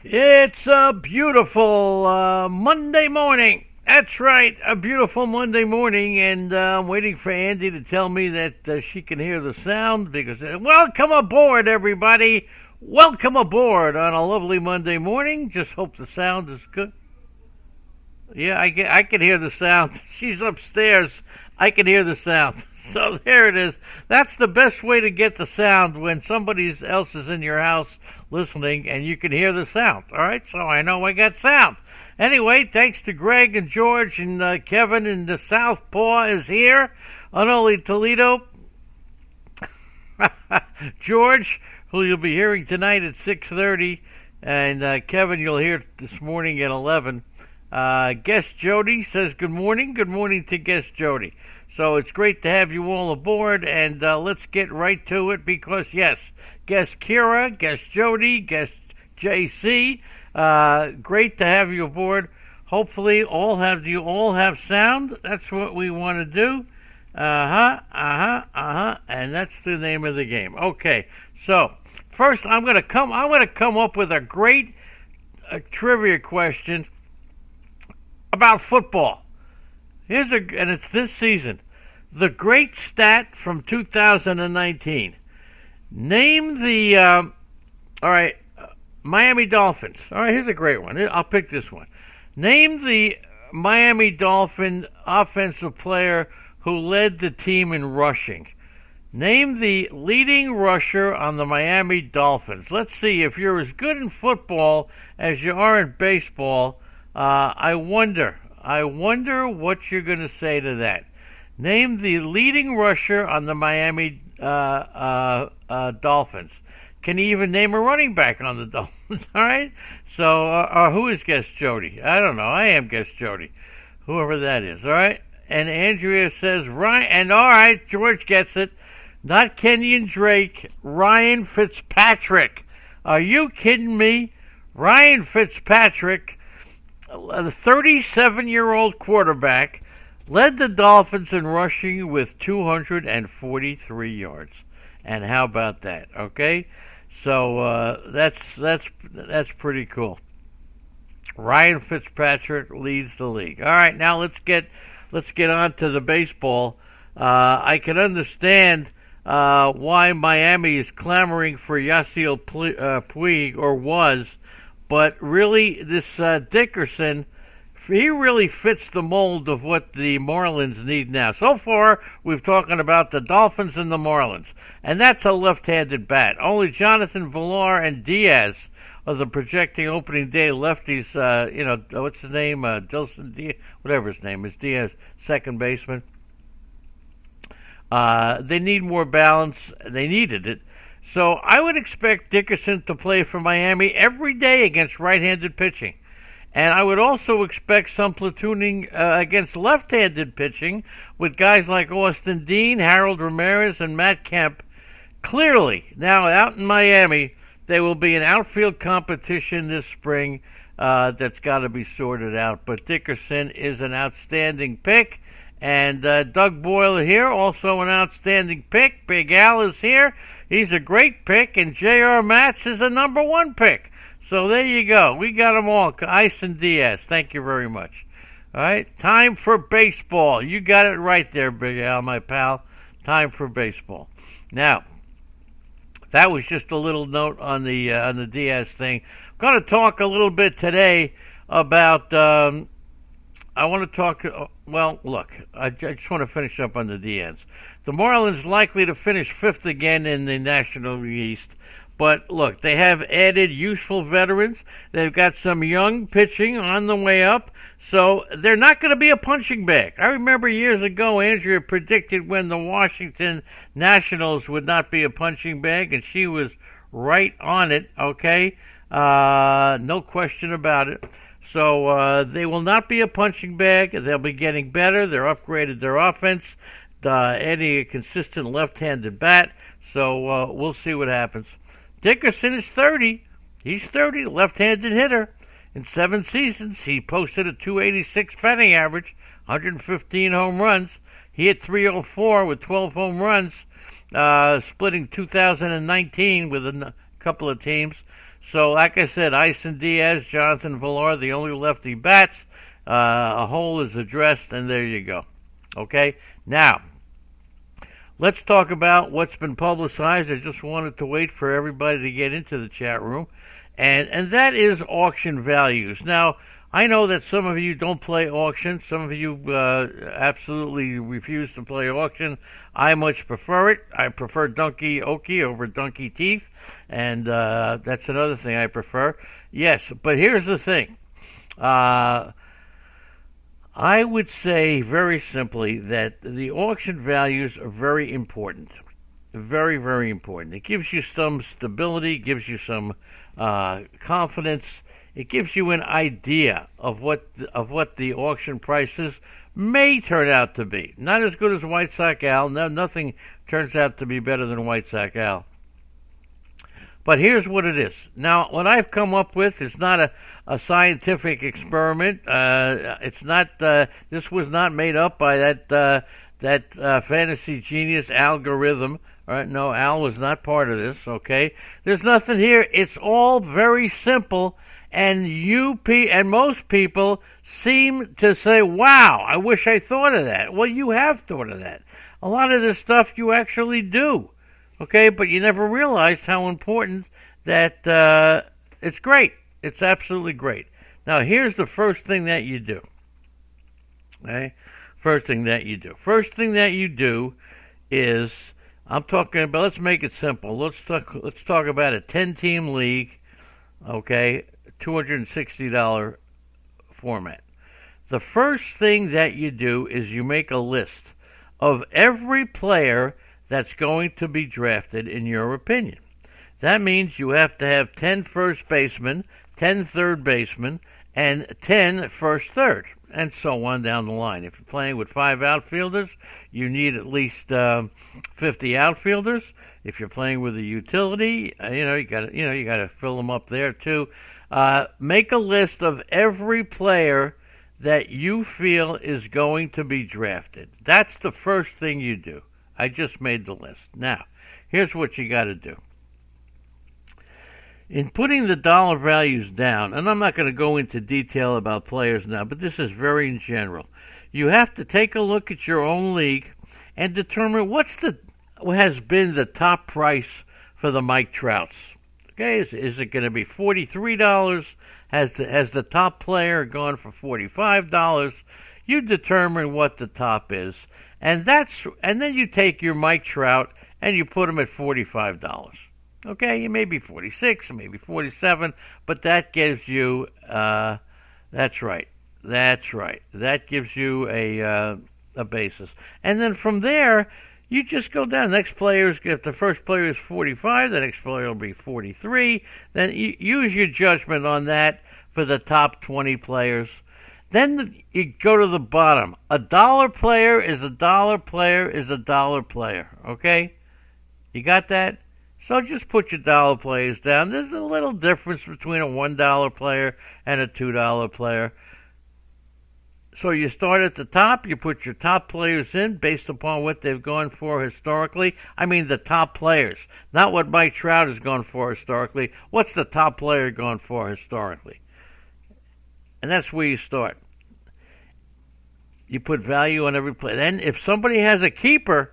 It's a beautiful Monday morning. That's right, a beautiful Monday morning, and I'm waiting for Andy to tell me that she can hear the sound because, welcome aboard, everybody. Welcome aboard on a lovely Monday morning. Just hope the sound is good. Yeah, I can hear the sound. She's upstairs. I can hear the sound. So there it is. That's the best way to get the sound when somebody else is in your house listening and you can hear the sound. All right, so I know I got sound. Anyway, thanks to Greg and George and Kevin and the Southpaw is here. Unholy Toledo. George, who you'll be hearing tonight at 6:30, and Kevin you'll hear this morning at 11. Guest Jody says good morning. Good morning to Guest Jody. So it's great to have you all aboard, and let's get right to it because, yes, Guest Kira, Guest Jody, Guest JC, great to have you aboard. Hopefully you all have sound. That's what we want to do. And that's the name of the game. Okay, so first I'm gonna come up with a great trivia question about football. And it's this season. The great stat from 2019. Name the, all right, Miami Dolphins. All right, here's a great one. I'll pick this one. Name the Miami Dolphin offensive player who led the team in rushing. Name the leading rusher on the Miami Dolphins. Let's see if you're as good in football as you are in baseball. I wonder what you're going to say to that. Name the leading rusher on the Miami Dolphins. Can you even name a running back on the Dolphins? All right. So, who is Guest Jody? I don't know. I am Guest Jody, whoever that is. All right. And Andrea says Ryan. And all right, George gets it. Not Kenyon Drake. Ryan Fitzpatrick. Are you kidding me? Ryan Fitzpatrick, a 37-year-old quarterback, led the Dolphins in rushing with 243 yards. And how about that? Okay, so that's pretty cool. Ryan Fitzpatrick leads the league. All right, now let's get on to the baseball. I can understand why Miami is clamoring for Yasiel Puig, or was. But really, this Dickerson, he really fits the mold of what the Marlins need now. So far, we've talking about the Dolphins and the Marlins, and that's a left-handed bat. Only Jonathan Villar and Diaz are the projecting opening day lefties. What's his name? Dilson Diaz, whatever his name is, Diaz, second baseman. They need more balance. They needed it. So I would expect Dickerson to play for Miami every day against right-handed pitching. And I would also expect some platooning against left-handed pitching with guys like Austin Dean, Harold Ramirez, and Matt Kemp. Clearly, now out in Miami, there will be an outfield competition this spring that's got to be sorted out. But Dickerson is an outstanding pick. And Doug Boyle here, also an outstanding pick. Big Al is here. He's a great pick. And J.R. Matz is a number one pick. So there you go. We got them all. Ice and Diaz. Thank you very much. All right. Time for baseball. You got it right there, Big Al, my pal. Time for baseball. Now, that was just a little note on the Diaz thing. I'm going to talk a little bit today about... I want to talk... Well, look, I just want to finish up on the Diaz. The Marlins likely to finish fifth again in the National East. But, look, they have added useful veterans. They've got some young pitching on the way up. So they're not going to be a punching bag. I remember years ago, Andrea predicted when the Washington Nationals would not be a punching bag, and she was right on it, okay? No question about it. So they will not be a punching bag. They'll be getting better. They're upgraded their offense, adding a consistent left-handed bat. So we'll see what happens. Dickerson is 30. He's 30, left-handed hitter. In 7 seasons, he posted a 286 batting average, 115 home runs. He hit 304 with 12 home runs, splitting 2019 with a couple of teams. So, like I said, Ison Diaz, Jonathan Villar, the only lefty bats. A hole is addressed, and there you go. Okay? Now, let's talk about what's been publicized. I just wanted to wait for everybody to get into the chat room, and that is auction values. Now, I know that some of you don't play auction. Some of you absolutely refuse to play auction. I much prefer it. I prefer Donkey Okie over Donkey Teeth, and that's another thing I prefer. Yes, but here's the thing. I would say very simply that the auction values are very important. Very, very important. It gives you some stability, gives you some confidence. It gives you an idea of what the auction prices may turn out to be. Not as good as White Sox Al. No, nothing turns out to be better than White Sox Al. But here's what it is. Now, what I've come up with is not a scientific experiment. It's not. This was not made up by that fantasy genius algorithm. All right, no, Al was not part of this. Okay, there's nothing here. It's all very simple, and most people seem to say, "Wow, I wish I thought of that." Well, you have thought of that. A lot of this stuff you actually do. Okay, but you never realized how important that it's great. It's absolutely great. Now, here's the first thing that you do. Okay? First thing that you do is, I'm talking about, let's make it simple. Let's talk about a 10-team league, okay, $260 format. The first thing that you do is you make a list of every player that's going to be drafted in your opinion. That means you have to have 10 first basemen, 10 third basemen, and 10 first third, and so on down the line. If you're playing with 5 outfielders, you need at least 50 outfielders. If you're playing with a utility, you got to fill them up there too. Make a list of every player that you feel is going to be drafted. That's the first thing you do. I just made the list. Now, here's what you got to do. In putting the dollar values down, and I'm not going to go into detail about players now, but this is very in general. You have to take a look at your own league and determine what has been the top price for the Mike Trouts. Okay, is it going to be $43? Has the top player gone for $45? You determine what the top is, and then you take your Mike Trout and you put him at $45. Okay, it may be 46, maybe 47, but that gives you that's right. That gives you a basis, and then from there you just go down. If the first player is 45, the next player will be 43. Then you use your judgment on that for the top 20 players. Then you go to the bottom. A dollar player is a dollar player is a dollar player. Okay? You got that? So just put your dollar players down. There's a little difference between a $1 player and a $2 player. So you start at the top. You put your top players in based upon what they've gone for historically. I mean the top players, not what Mike Trout has gone for historically. What's the top player gone for historically? And that's where you start. You put value on every player. Then if somebody has a keeper,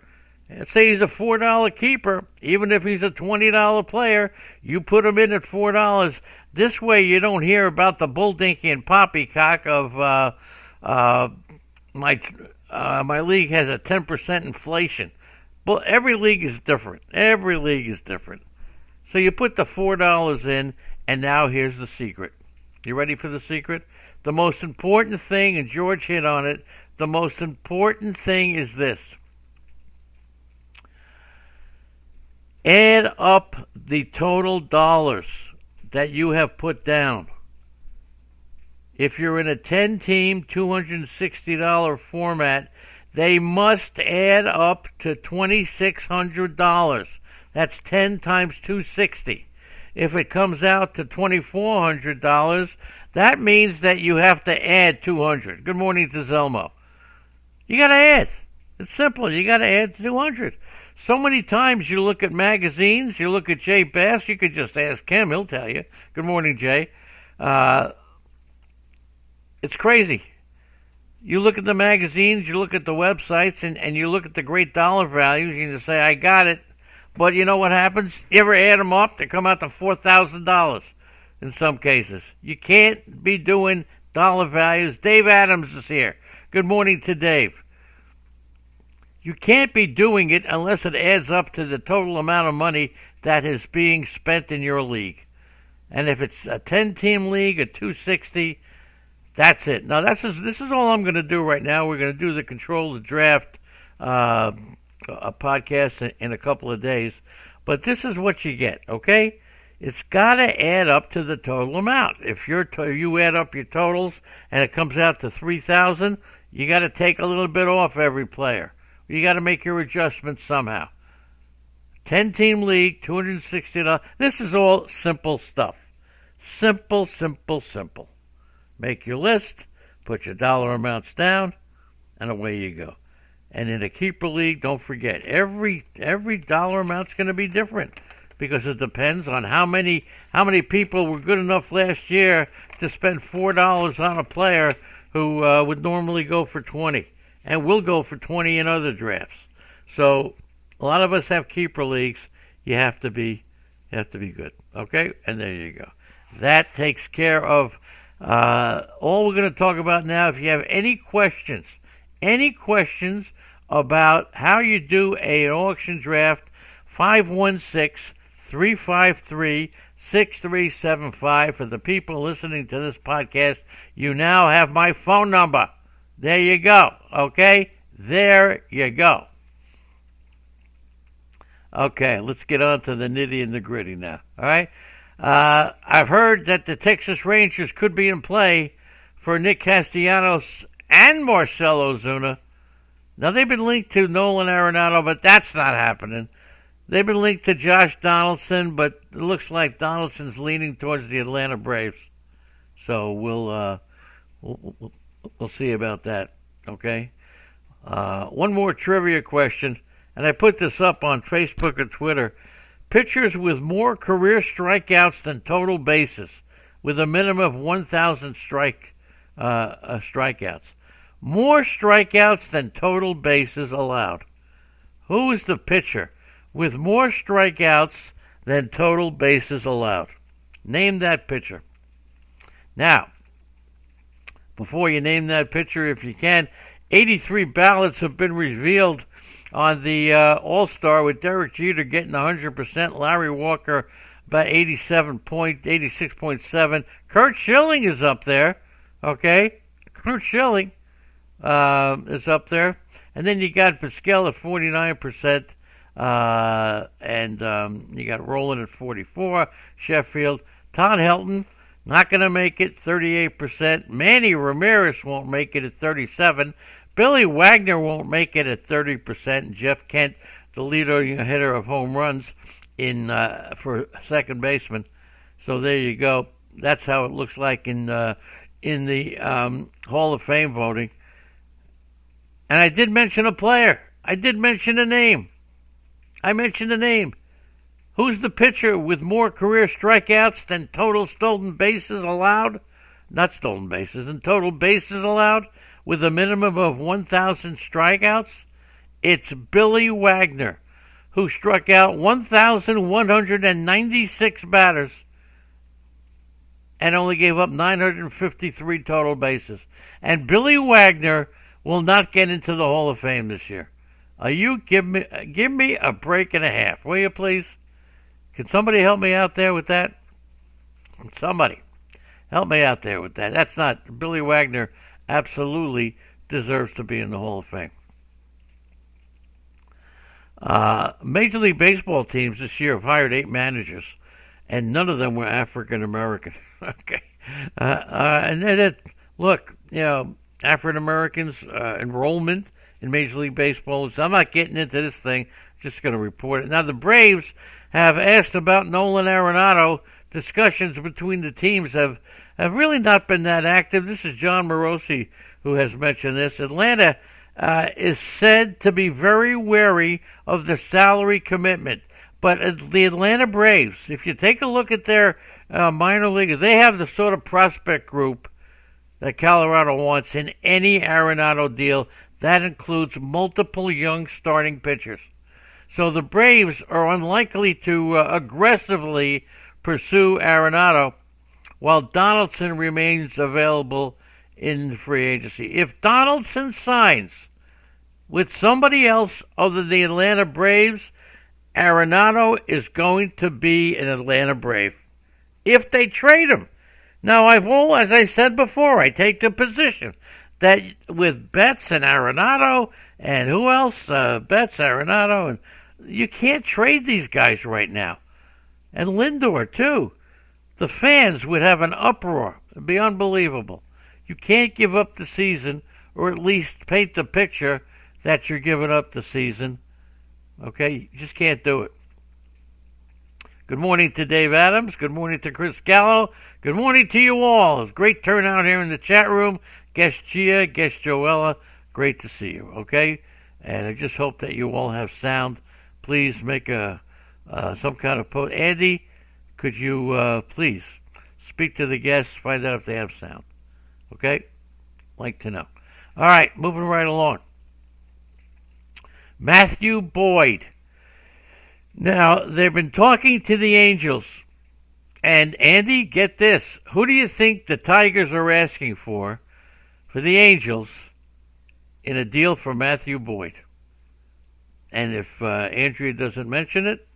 let's say he's a $4 keeper, even if he's a $20 player, you put him in at $4. This way you don't hear about the bull dinky and poppycock of my league has a 10% inflation. Well, every league is different. So you put the $4 in, and now here's the secret. You ready for the secret? The most important thing, and George hit on it, the most important thing is this. Add up the total dollars that you have put down. If you're in a 10-team, $260 format, they must add up to $2,600. That's 10 times 260. If it comes out to $2,400, that means that you have to add 200. Good morning to Zelmo. You got to add. It's simple. You got to add 200. So many times you look at magazines, you look at Jay Bass, you could just ask him, he'll tell you. Good morning, Jay. It's crazy. You look at the magazines, you look at the websites, and you look at the great dollar values, and you say, I got it. But you know what happens? You ever add them up? They come out to $4,000 in some cases. You can't be doing dollar values. Dave Adams is here. Good morning to Dave. You can't be doing it unless it adds up to the total amount of money that is being spent in your league. And if it's a 10-team league, a 260, that's it. Now, this is all I'm going to do right now. We're going to do the Control the Draft a podcast in a couple of days. But this is what you get, okay? It's got to add up to the total amount. If you add up your totals and it comes out to $3,000, you got to take a little bit off every player. You got to make your adjustments somehow. 10-team league, $260. This is all simple stuff. Simple, simple, simple. Make your list, put your dollar amounts down, and away you go. And in a keeper league, don't forget, every dollar amount's going to be different because it depends on how many people were good enough last year to spend $4 on a player who would normally go for 20 and will go for 20 in other drafts. So a lot of us have keeper leagues. You have to be good, okay? And there you go. That takes care of all we're going to talk about now. If you have any questions about how you do an auction draft, 516-353-6375. For the people listening to this podcast, you now have my phone number. There you go, okay? There you go. Okay, let's get on to the nitty and the gritty now, all right? I've heard that the Texas Rangers could be in play for Nick Castellanos and Marcell Ozuna. Now, they've been linked to Nolan Arenado, but that's not happening. They've been linked to Josh Donaldson, but it looks like Donaldson's leaning towards the Atlanta Braves. So we'll see about that, okay? One more trivia question, and I put this up on Facebook or Twitter. Pitchers with more career strikeouts than total bases, with a minimum of 1,000 strikeouts. More strikeouts than total bases allowed. Who is the pitcher with more strikeouts than total bases allowed? Name that pitcher. Now, before you name that pitcher, if you can, 83 ballots have been revealed on the All-Star, with Derek Jeter getting 100%, Larry Walker about 86.7. Kurt Schilling is up there, okay? Kurt Schilling is up there. And then you got Vizquel at 49%, and you got Rowland at 44%, Sheffield. Todd Helton, not going to make it, 38%. Manny Ramirez won't make it at 37%. Billy Wagner won't make it at 30%. And Jeff Kent, the leader hitter of home runs for second baseman. So there you go. That's how it looks like in the Hall of Fame voting. And I did mention a player. I did mention a name. I mentioned a name. Who's the pitcher with more career strikeouts than total stolen bases allowed? Not stolen bases, than total bases allowed, with a minimum of 1,000 strikeouts? It's Billy Wagner, who struck out 1,196 batters and only gave up 953 total bases. And Billy Wagner will not get into the Hall of Fame this year. You give me a break and a half, will you please? Can somebody help me out there with that? Somebody help me out there with that. That's not Billy Wagner. Absolutely deserves to be in the Hall of Fame. Major League Baseball teams this year have hired 8 managers, and none of them were African American. Okay, and then look, African Americans enrollment in Major League Baseball. So I'm not getting into this thing. Just going to report it. Now the Braves have asked about Nolan Arenado. Discussions between the teams have really not been that active. This is John Morosi who has mentioned this. Atlanta is said to be very wary of the salary commitment. But the Atlanta Braves, if you take a look at their minor leaguers, they have the sort of prospect group that Colorado wants in any Arenado deal. That includes multiple young starting pitchers. So the Braves are unlikely to aggressively pursue Arenado while Donaldson remains available in free agency. If Donaldson signs with somebody else other than the Atlanta Braves, Arenado is going to be an Atlanta Brave if they trade him. Now, as I said before, I take the position that with Betts and Arenado and who else? Betts, Arenado, and you can't trade these guys right now. And Lindor, too. The fans would have an uproar. It'd be unbelievable. You can't give up the season, or at least paint the picture that you're giving up the season. Okay? You just can't do it. Good morning to Dave Adams. Good morning to Chris Gallo. Good morning to you all. It's great turnout here in the chat room. Guest Gia, guest Joella. Great to see you, okay? And I just hope that you all have sound. Please make some kind of post. Andy, could you please speak to the guests, find out if they have sound. Okay? Like to know. All right, moving right along. Matthew Boyd. Now, they've been talking to the Angels. And, Andy, get this. Who do you think the Tigers are asking for the Angels in a deal for Matthew Boyd? And if Andrea doesn't mention it,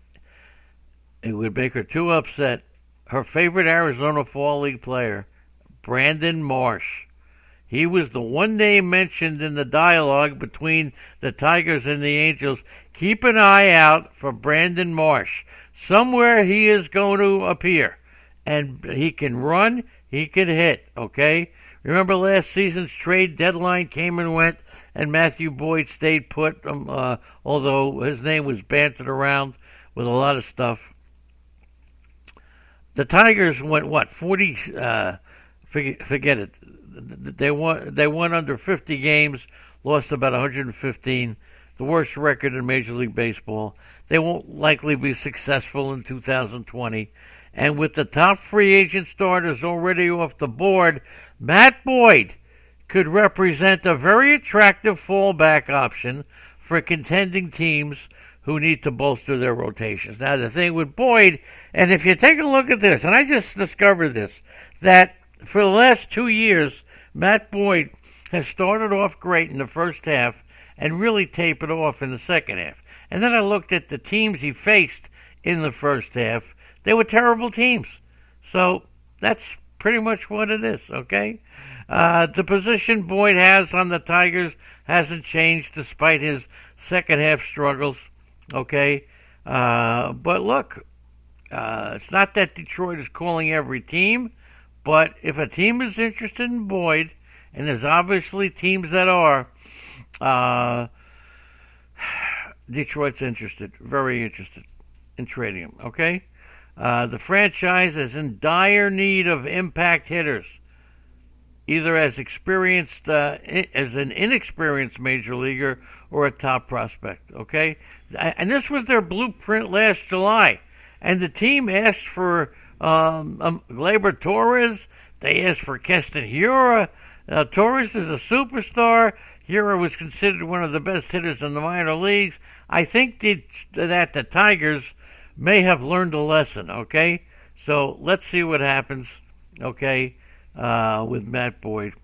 it would make her too upset. Her favorite Arizona Fall League player, Brandon Marsh. He was the one name mentioned in the dialogue between the Tigers and the Angels. Keep an eye out for Brandon Marsh. Somewhere he is going to appear. And he can run, he can hit, okay? Remember last season's trade deadline came and went, and Matthew Boyd stayed put, although his name was bantered around with a lot of stuff. The Tigers went, 40, forget it. They won under 50 games, lost about 115, the worst record in Major League Baseball. They won't likely be successful in 2020. And with the top free agent starters already off the board, Matt Boyd could represent a very attractive fallback option for contending teams who need to bolster their rotations. Now, the thing with Boyd, and if you take a look at this, and I just discovered this, that for the last 2 years, Matt Boyd has started off great in the first half and really tapered off in the second half. And then I looked at the teams he faced in the first half. They were terrible teams. So that's pretty much what it is, okay? The position Boyd has on the Tigers hasn't changed despite his second half struggles, okay? But look, it's not that Detroit is calling every team, but if a team is interested in Boyd, and there's obviously teams that are, Detroit's interested, very interested in trading him, okay? The franchise is in dire need of impact hitters, either as experienced, as an inexperienced major leaguer or a top prospect, okay? And this was their blueprint last July. And the team asked for Gleyber Torres. They asked for Keston Hiura. Torres is a superstar. Hiura was considered one of the best hitters in the minor leagues. I think that the Tigers may have learned a lesson, okay? So let's see what happens, okay, with Matt Boyd.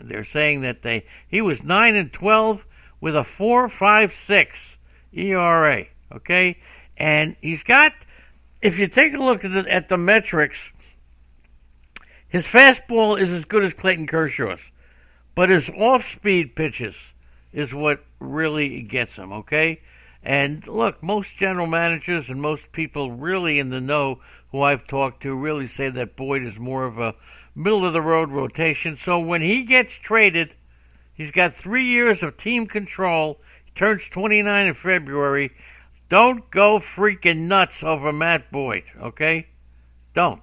They're saying that he was 9-12 with a 4.56 ERA, okay? And he's got, if you take a look at the metrics, his fastball is as good as Clayton Kershaw's, but his off-speed pitches is what really gets him, okay? And look, most general managers and most people really in the know who I've talked to really say that Boyd is more of a middle-of-the-road rotation. So when he gets traded, he's got 3 years of team control. He turns 29 in February. Don't go freaking nuts over Matt Boyd, okay? Don't.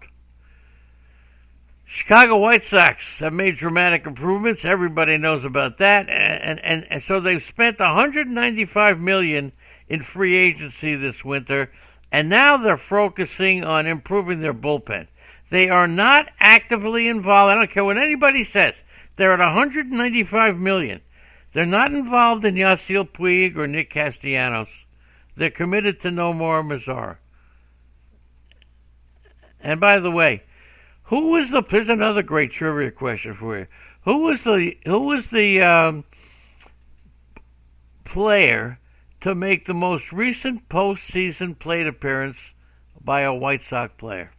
Chicago White Sox have made dramatic improvements. Everybody knows about that, and so they've spent 195 million in free agency this winter, and now they're focusing on improving their bullpen. They are not actively involved. I don't care what anybody says. They're at 195 million. They're not involved in Yasiel Puig or Nick Castellanos. They're committed to Nomar Mazara. And by the way, here's another great trivia question for you. Who was the player to make the most recent postseason plate appearance by a White Sox player?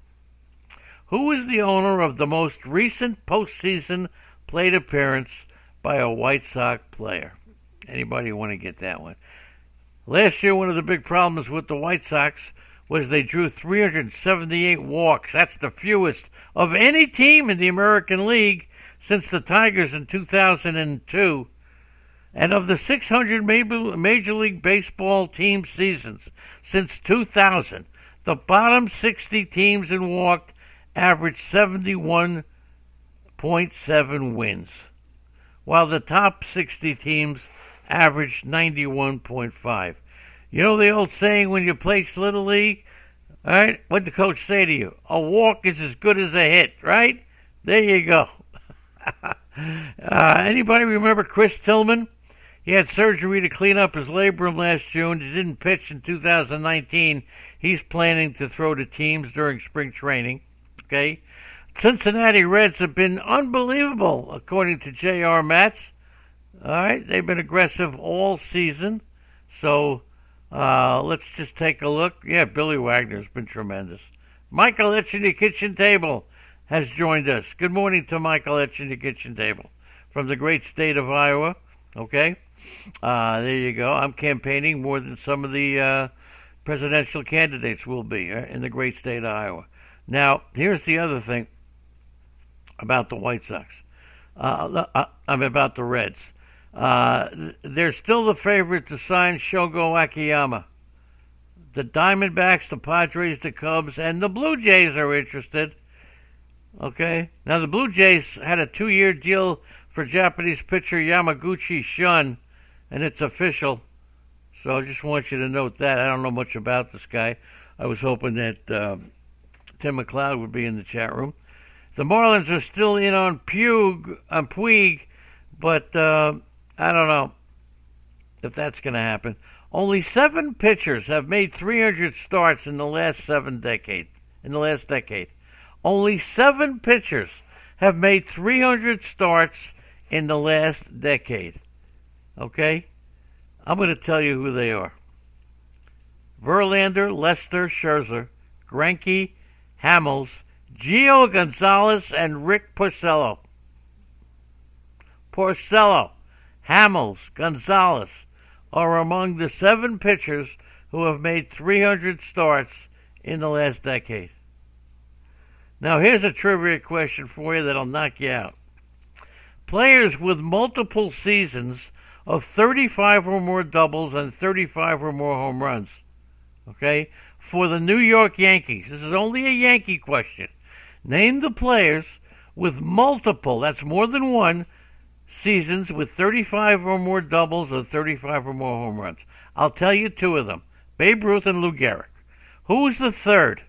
Who is the owner of the most recent postseason plate appearance by a White Sox player? Anybody want to get that one? Last year, one of the big problems with the White Sox was they drew 378 walks. That's the fewest of any team in the American League since the Tigers in 2002. And of the 600 Major League Baseball team seasons since 2000, the bottom 60 teams in walk averaged 71.7 wins, while the top 60 teams averaged 91.5. You know the old saying when you play Little League? All right, what'd the coach say to you? A walk is as good as a hit, right? There you go. Anybody remember Chris Tillman? He had surgery to clean up his labrum last June. He didn't pitch in 2019. He's planning to throw to teams during spring training. Okay? Cincinnati Reds have been unbelievable, according to J.R. Matz. All right? They've been aggressive all season. So let's just take a look. Yeah, Billy Wagner's been tremendous. Michael Etching the Kitchen Table has joined us. Good morning to Michael Etching the Kitchen Table from the great state of Iowa. Okay? There you go. I'm campaigning more than some of the presidential candidates will be in the great state of Iowa. Now, here's the other thing about the White Sox. About the Reds. They're still the favorite to sign Shogo Akiyama. The Diamondbacks, the Padres, the Cubs, and the Blue Jays are interested. Okay? Now, the Blue Jays had a 2-year deal for Japanese pitcher Yamaguchi Shun, and it's official. So I just want you to note that. I don't know much about this guy. I was hoping that Tim McLeod would be in the chat room. The Marlins are still in on Puig, but I don't know if that's going to happen. Only 7 pitchers have made 300 starts in the last decade. Only 7 pitchers have made 300 starts in the last decade. Okay? I'm going to tell you who they are. Verlander, Lester, Scherzer, Greinke, Hamels, Gio Gonzalez, and Rick Porcello. Hamels, Gonzalez are among the 7 pitchers who have made 300 starts in the last decade. Now, here's a trivia question for you that'll knock you out. Players with multiple seasons of 35 or more doubles and 35 or more home runs, okay, for the New York Yankees. This is only a Yankee question. Name the players with multiple, that's more than one, seasons with 35 or more doubles or 35 or more home runs. I'll tell you 2 of them, Babe Ruth and Lou Gehrig. Who's the third?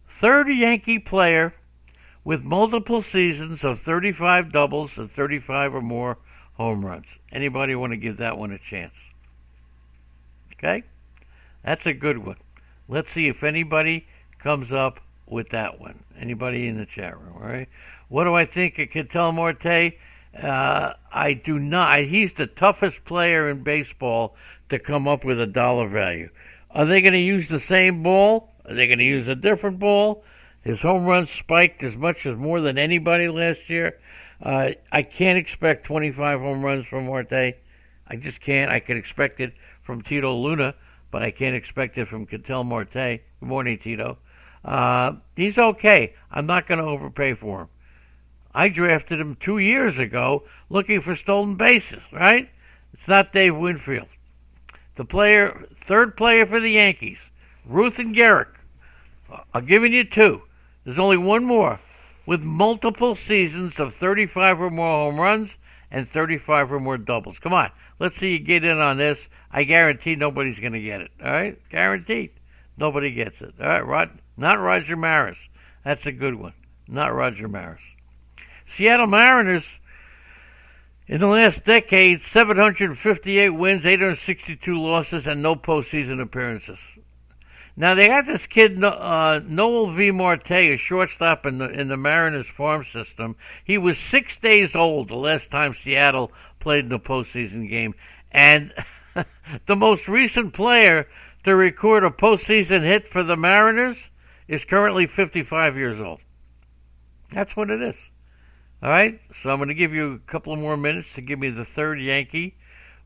Third Yankee player with multiple seasons of 35 doubles or 35 or more home runs. Anybody want to give that one a chance? Okay? That's a good one. Let's see if anybody comes up with that one. Anybody in the chat room, all right? What do I think of Ketel Marte? I do not. He's the toughest player in baseball to come up with a dollar value. Are they going to use the same ball? Are they going to use a different ball? His home runs spiked as much as more than anybody last year. I can't expect 25 home runs from Marte. I just can't. I can expect it from Tito Luna, but I can't expect it from Ketel Marte. Good morning, Tito. He's okay. I'm not going to overpay for him. I drafted him 2 years ago looking for stolen bases, right? It's not Dave Winfield. Third player for the Yankees, Ruth and Gehrig. I'm giving you 2. There's only one more. with multiple seasons of 35 or more home runs and 35 or more doubles. Come on, let's see you get in on this. I guarantee nobody's going to get it. All right? Guaranteed. Nobody gets it. All right, not Roger Maris. That's a good one. Not Roger Maris. Seattle Mariners, in the last decade, 758 wins, 862 losses, and no postseason appearances. Now, they got this kid, Noel V. Marte, a shortstop in the Mariners farm system. He was 6 days old the last time Seattle played in a postseason game. And the most recent player to record a postseason hit for the Mariners is currently 55 years old. That's what it is. All right? So I'm going to give you a couple of more minutes to give me the third Yankee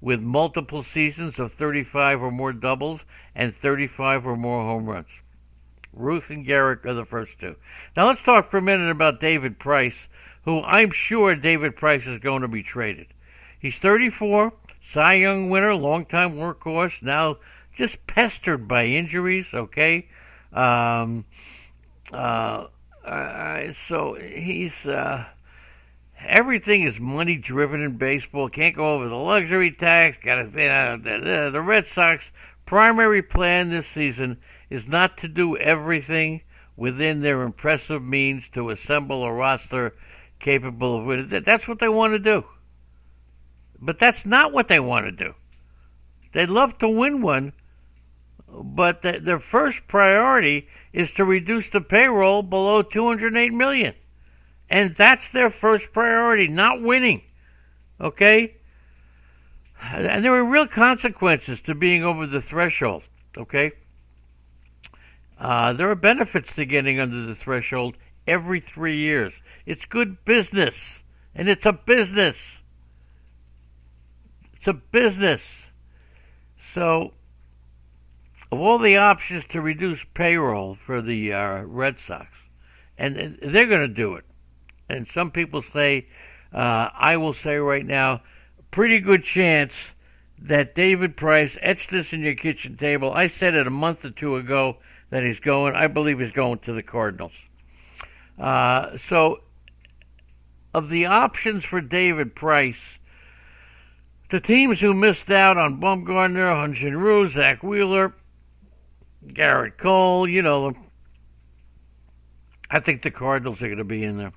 with multiple seasons of 35 or more doubles and 35 or more home runs. Ruth and Garrick are the first two. Now let's talk for a minute about David Price, who I'm sure David Price is going to be traded. He's 34, Cy Young winner, longtime workhorse, now just pestered by injuries, okay? So he's... everything is money driven in baseball. Can't go over the luxury tax. The Red Sox primary plan this season is not to do everything within their impressive means to assemble a roster capable of winning. That's what they want to do. But that's not what they want to do. They'd love to win one, but their first priority is to reduce the payroll below $208 million. And that's their first priority, not winning. Okay? And there are real consequences to being over the threshold. Okay? There are benefits to getting under the threshold every 3 years. It's good business. And it's a business. It's a business. So, of all the options to reduce payroll for the Red Sox, and they're going to do it. And some people say, I will say right now, pretty good chance that David Price, etch this in your kitchen table. I said it a month or two ago that he's going. I believe he's going to the Cardinals. So, of the options for David Price, the teams who missed out on Bumgarner, Hyun-Jin Ryu, Zach Wheeler, Garrett Cole, you know them. I think the Cardinals are going to be in there.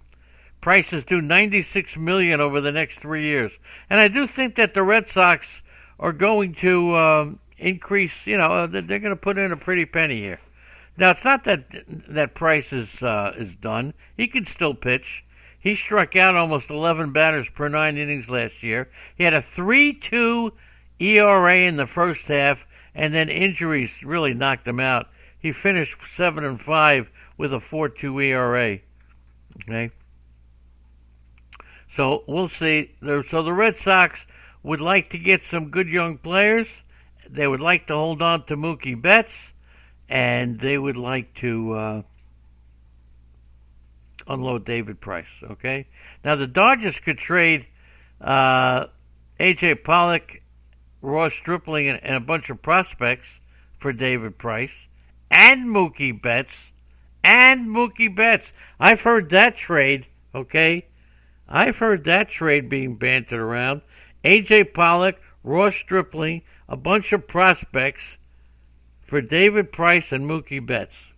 Price is due $96 million over the next 3 years. And I do think that the Red Sox are going to increase, they're going to put in a pretty penny here. Now, it's not that Price is done. He can still pitch. He struck out almost 11 batters per 9 innings last year. He had a 3.2 ERA in the first half, and then injuries really knocked him out. He finished 7-5 with a 4.2 ERA. Okay? So we'll see. So the Red Sox would like to get some good young players. They would like to hold on to Mookie Betts, and they would like to unload David Price. Okay. Now the Dodgers could trade A.J. Pollock, Ross Stripling, and a bunch of prospects for David Price and Mookie Betts. I've heard that trade. Okay. I've heard that trade being bantered around. A.J. Pollock, Ross Stripling, a bunch of prospects for David Price and Mookie Betts.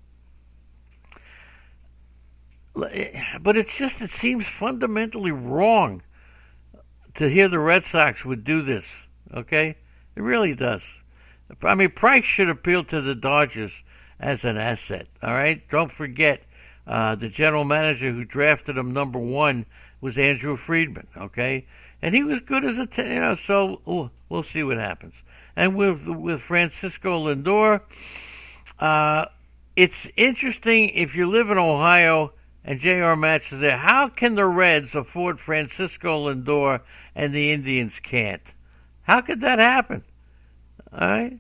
But it seems fundamentally wrong to hear the Red Sox would do this, okay? It really does. I mean, Price should appeal to the Dodgers as an asset, all right? Don't forget, the general manager who drafted him number 1 was Andrew Friedman, okay? And he was good as so we'll see what happens. And with Francisco Lindor, it's interesting if you live in Ohio and J.R. Match is there. How can the Reds afford Francisco Lindor and the Indians can't? How could that happen? All right?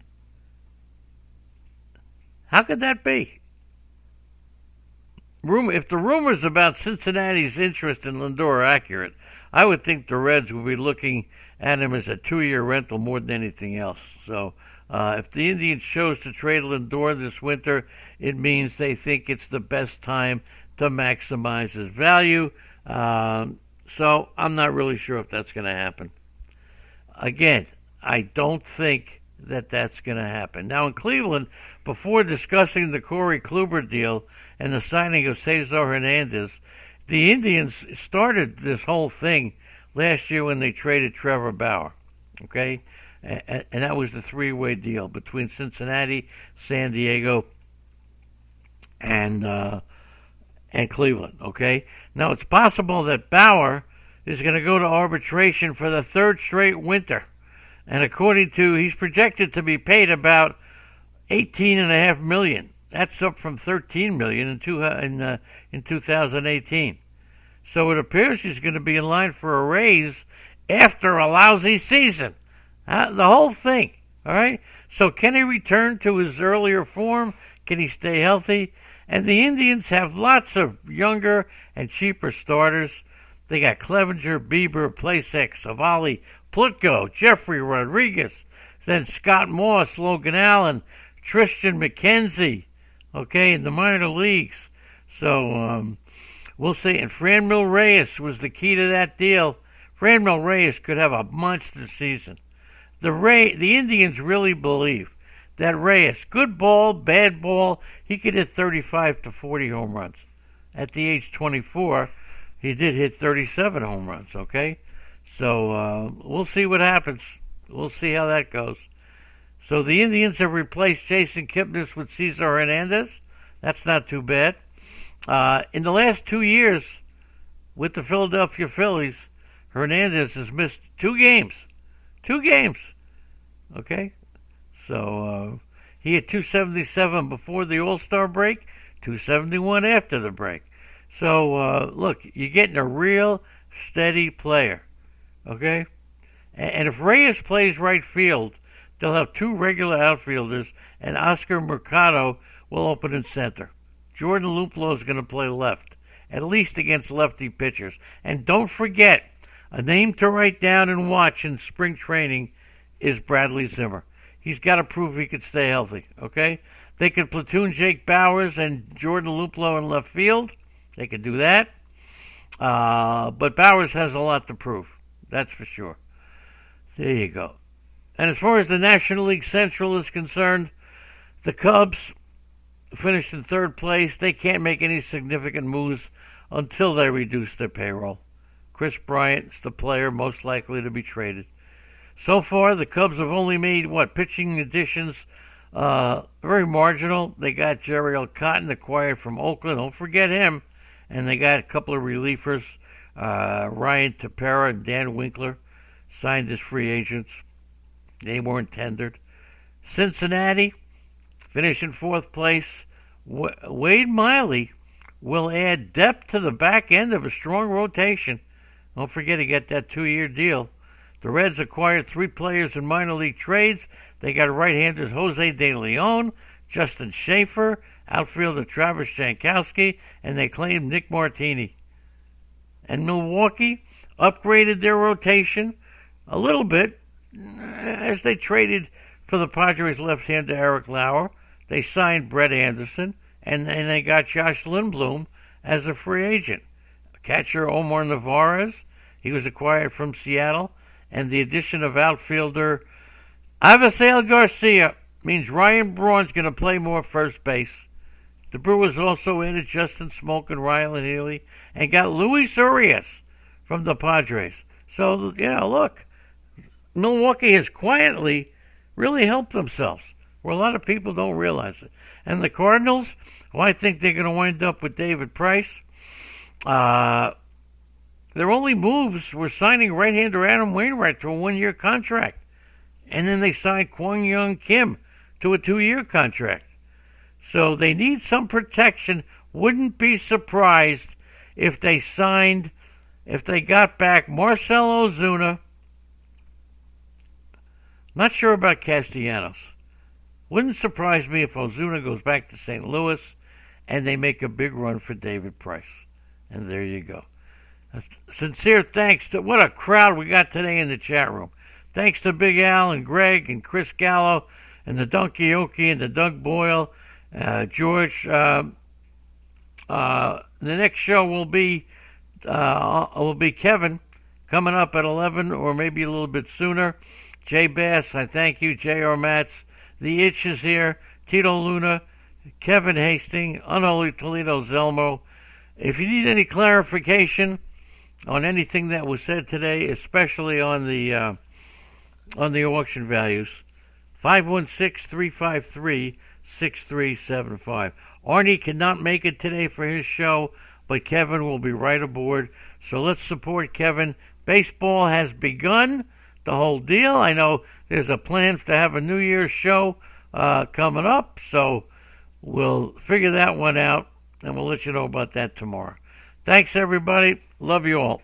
How could that be? If the rumors about Cincinnati's interest in Lindor are accurate, I would think the Reds would be looking at him as a 2-year rental more than anything else. So if the Indians chose to trade Lindor this winter, it means they think it's the best time to maximize his value. So I'm not really sure if that's going to happen. Again, I don't think that that's going to happen. Now in Cleveland, before discussing the Corey Kluber deal and the signing of Cesar Hernandez, the Indians started this whole thing last year when they traded Trevor Bauer. Okay? And that was the three-way deal between Cincinnati, San Diego, and Cleveland. Okay? Now it's possible that Bauer is going to go to arbitration for the third straight winter. And according to, he's projected to be paid about $18.5 million. That's up from $13 million in 2018. So it appears he's going to be in line for a raise after a lousy season. The whole thing. All right. So can he return to his earlier form? Can he stay healthy? And the Indians have lots of younger and cheaper starters. They got Clevenger, Bieber, Plesac, Savali, Plutko, Jeffrey Rodriguez, then Scott Moss, Logan Allen, Tristan McKenzie, okay, in the minor leagues. So we'll see. And Franmil Reyes was the key to that deal. Franmil Reyes could have a monster season. The Indians really believe that Reyes, good ball, bad ball, he could hit 35 to 40 home runs. At the age 24, he did hit 37 home runs, okay? So we'll see what happens. We'll see how that goes. So the Indians have replaced Jason Kipnis with Cesar Hernandez. That's not too bad. In the last 2 years with the Philadelphia Phillies, Hernandez has missed 2 games. 2 games. Okay? So he had 277 before the All-Star break, 271 after the break. So, look, you're getting a real steady player. Okay? And if Reyes plays right field, they'll have 2 regular outfielders, and Oscar Mercado will open in center. Jordan Luplow is going to play left, at least against lefty pitchers. And don't forget, a name to write down and watch in spring training is Bradley Zimmer. He's got to prove he could stay healthy, okay? They could platoon Jake Bowers and Jordan Luplow in left field. They could do that. But Bowers has a lot to prove. That's for sure. There you go. And as far as the National League Central is concerned, the Cubs finished in 3rd place. They can't make any significant moves until they reduce their payroll. Chris Bryant's the player most likely to be traded. So far, the Cubs have only made, pitching additions, very marginal. They got Jerry L. Cotton acquired from Oakland. Don't forget him. And they got a couple of relievers, Ryan Tepera and Dan Winkler, signed as free agents. They weren't tendered. Cincinnati finished in 4th place. Wade Miley will add depth to the back end of a strong rotation. Don't forget he got that 2-year deal. The Reds acquired 3 players in minor league trades. They got right-handers Jose De Leon, Justin Schaefer, outfielder Travis Jankowski, and they claimed Nick Martini. And Milwaukee upgraded their rotation a little bit as they traded for the Padres left-hander Eric Lauer. They signed Brett Anderson, and they got Josh Lindblom as a free agent. Catcher Omar Narvaez, he was acquired from Seattle, and the addition of outfielder Avisail Garcia means Ryan Braun's going to play more first base. The Brewers also added Justin Smoke and Ryan Healy and got Luis Urias from the Padres. So, look, Milwaukee has quietly really helped themselves, where a lot of people don't realize it. And the Cardinals, I think they're going to wind up with David Price. Their only moves were signing right-hander Adam Wainwright to a 1-year contract. And then they signed Kwang Young Kim to a 2-year contract. So they need some protection. Wouldn't be surprised if they got back Marcell Ozuna. Not sure about Castellanos. Wouldn't surprise me if Ozuna goes back to St. Louis and they make a big run for David Price. And there you go. Sincere thanks to what a crowd we got today in the chat room. Thanks to Big Al and Greg and Chris Gallo and the Donkey Okie and the Doug Boyle, George. the next show will be Kevin coming up at 11 or maybe a little bit sooner. Jay Bass, I thank you. J.R. Matz, The Itch is here. Tito Luna, Kevin Hastings, Unholy Toledo Zelmo. If you need any clarification on anything that was said today, especially on the auction values, 516-353-6375. Arnie cannot make it today for his show, but Kevin will be right aboard. So let's support Kevin. Baseball has begun, the whole deal. I know there's a plan to have a New Year's show coming up, so we'll figure that one out, and we'll let you know about that tomorrow. Thanks, everybody. Love you all.